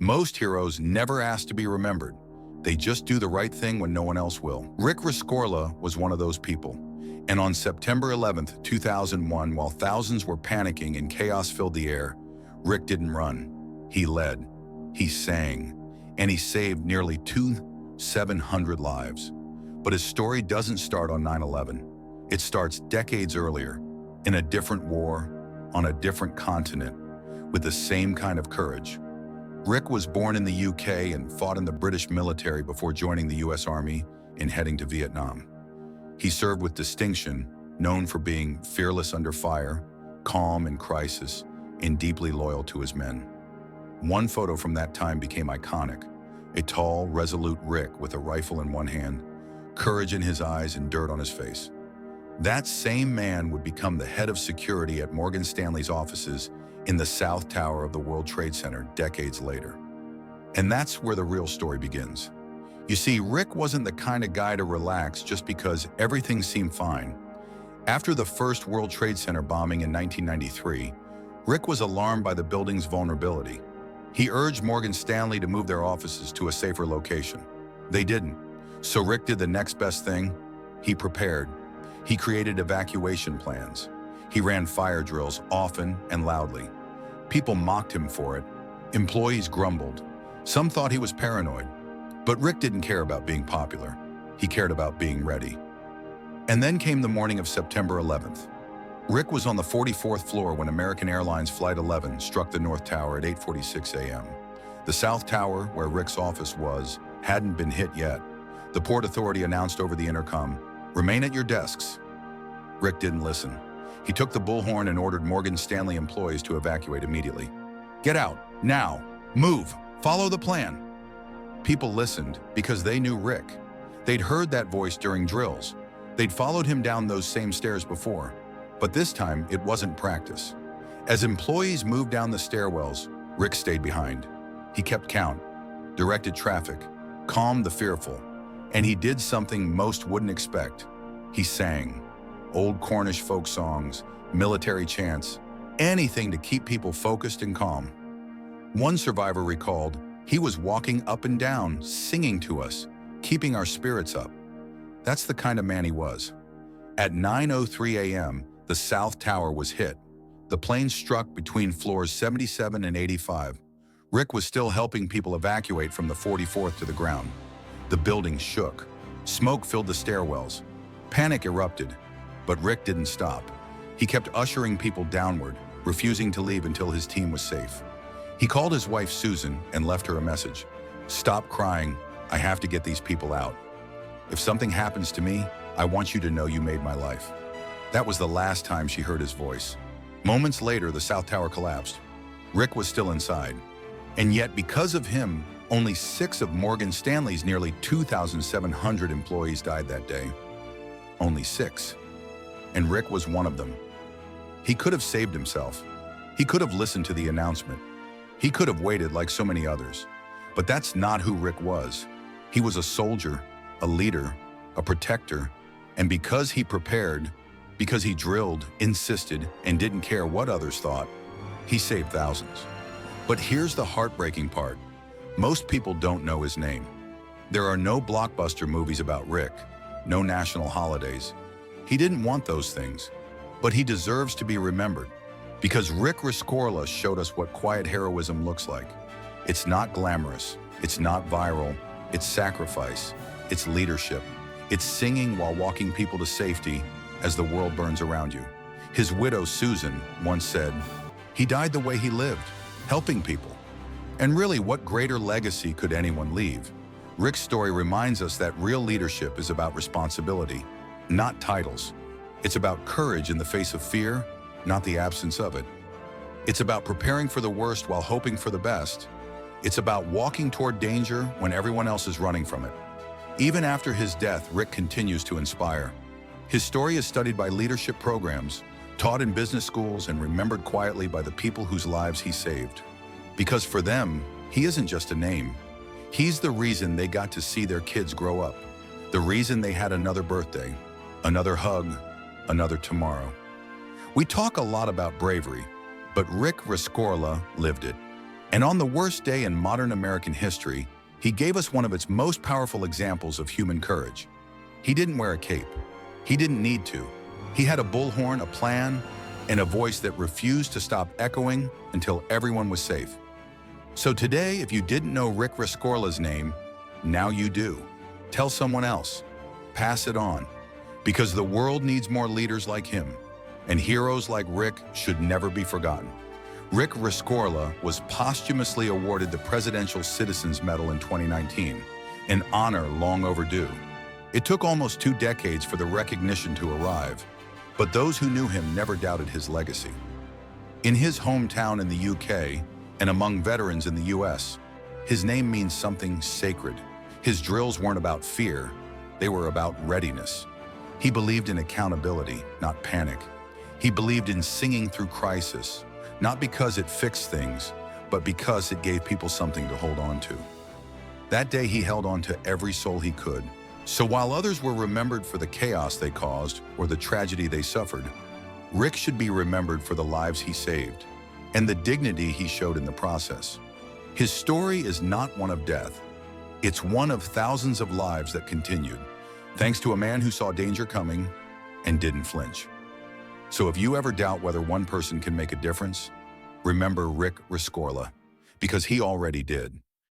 Most heroes never ask to be remembered. They just do the right thing when no one else will. Rick Rescorla was one of those people. And on September 11th, 2001, while thousands were panicking and chaos filled the air, Rick didn't run. He led. He sang. And he saved nearly 700 lives. But his story doesn't start on 9/11. It starts decades earlier, in a different war, on a different continent, with the same kind of courage. Rick was born in the UK and fought in the British military before joining the US Army and heading to Vietnam. He served with distinction, known for being fearless under fire, calm in crisis, and deeply loyal to his men. One photo from that time became iconic: a tall, resolute Rick with a rifle in one hand, courage in his eyes and dirt on his face. That same man would become the head of security at Morgan Stanley's offices in the South Tower of the World Trade Center decades later. And that's where the real story begins. You see, Rick wasn't the kind of guy to relax just because everything seemed fine. After the first World Trade Center bombing in 1993, Rick was alarmed by the building's vulnerability. He urged Morgan Stanley to move their offices to a safer location. They didn't. So Rick did the next best thing. He prepared. He created evacuation plans. He ran fire drills often and loudly. People mocked him for it. Employees grumbled. Some thought he was paranoid. But Rick didn't care about being popular. He cared about being ready. And then came the morning of September 11th. Rick was on the 44th floor when American Airlines Flight 11 struck the North Tower at 8:46 a.m. The South Tower, where Rick's office was, hadn't been hit yet. The Port Authority announced over the intercom, "Remain at your desks." Rick didn't listen. He took the bullhorn and ordered Morgan Stanley employees to evacuate immediately. "Get out, now, move, follow the plan." People listened because they knew Rick. They'd heard that voice during drills. They'd followed him down those same stairs before. But this time, it wasn't practice. As employees moved down the stairwells, Rick stayed behind. He kept count, directed traffic, calmed the fearful, and he did something most wouldn't expect. He sang. Old Cornish folk songs, military chants, anything to keep people focused and calm. One survivor recalled, "He was walking up and down, singing to us, keeping our spirits up." That's the kind of man he was. At 9:03 a.m., the South Tower was hit. The plane struck between floors 77 and 85. Rick was still helping people evacuate from the 44th to the ground. The building shook. Smoke filled the stairwells. Panic erupted. But Rick didn't stop. He kept ushering people downward, refusing to leave until his team was safe. He called his wife Susan and left her a message. "Stop crying. I have to get these people out. If something happens to me, I want you to know you made my life." That was the last time she heard his voice. Moments later, the South Tower collapsed. Rick was still inside. And yet, because of him, only 6 of Morgan Stanley's nearly 2,700 employees died that day. Only 6. And Rick was one of them. He could have saved himself. He could have listened to the announcement. He could have waited like so many others. But that's not who Rick was. He was a soldier, a leader, a protector. And because he prepared, because he drilled, insisted, and didn't care what others thought, he saved thousands. But here's the heartbreaking part. Most people don't know his name. There are no blockbuster movies about Rick, no national holidays. He didn't want those things, but he deserves to be remembered because Rick Rescorla showed us what quiet heroism looks like. It's not glamorous, it's not viral, it's sacrifice, it's leadership, it's singing while walking people to safety as the world burns around you. His widow, Susan, once said, "He died the way he lived, helping people." And really, what greater legacy could anyone leave? Rick's story reminds us that real leadership is about responsibility, not titles. It's about courage in the face of fear, not the absence of it. It's about preparing for the worst while hoping for the best. It's about walking toward danger when everyone else is running from it. Even after his death, Rick continues to inspire. His story is studied by leadership programs, taught in business schools, and remembered quietly by the people whose lives he saved. Because for them, he isn't just a name. He's the reason they got to see their kids grow up, the reason they had another birthday, another hug, another tomorrow. We talk a lot about bravery, but Rick Rescorla lived it. And on the worst day in modern American history, he gave us one of its most powerful examples of human courage. He didn't wear a cape. He didn't need to. He had a bullhorn, a plan, and a voice that refused to stop echoing until everyone was safe. So today, if you didn't know Rick Rescorla's name, now you do. Tell someone else. Pass it on. Because the world needs more leaders like him, and heroes like Rick should never be forgotten. Rick Rescorla was posthumously awarded the Presidential Citizens Medal in 2019, an honor long overdue. It took almost 2 decades for the recognition to arrive, but those who knew him never doubted his legacy. In his hometown in the UK and among veterans in the US, his name means something sacred. His drills weren't about fear, they were about readiness. He believed in accountability, not panic. He believed in singing through crisis, not because it fixed things, but because it gave people something to hold on to. That day he held on to every soul he could. So while others were remembered for the chaos they caused or the tragedy they suffered, Rick should be remembered for the lives he saved and the dignity he showed in the process. His story is not one of death. It's one of thousands of lives that continued, thanks to a man who saw danger coming and didn't flinch. So if you ever doubt whether one person can make a difference, remember Rick Rescorla, because he already did.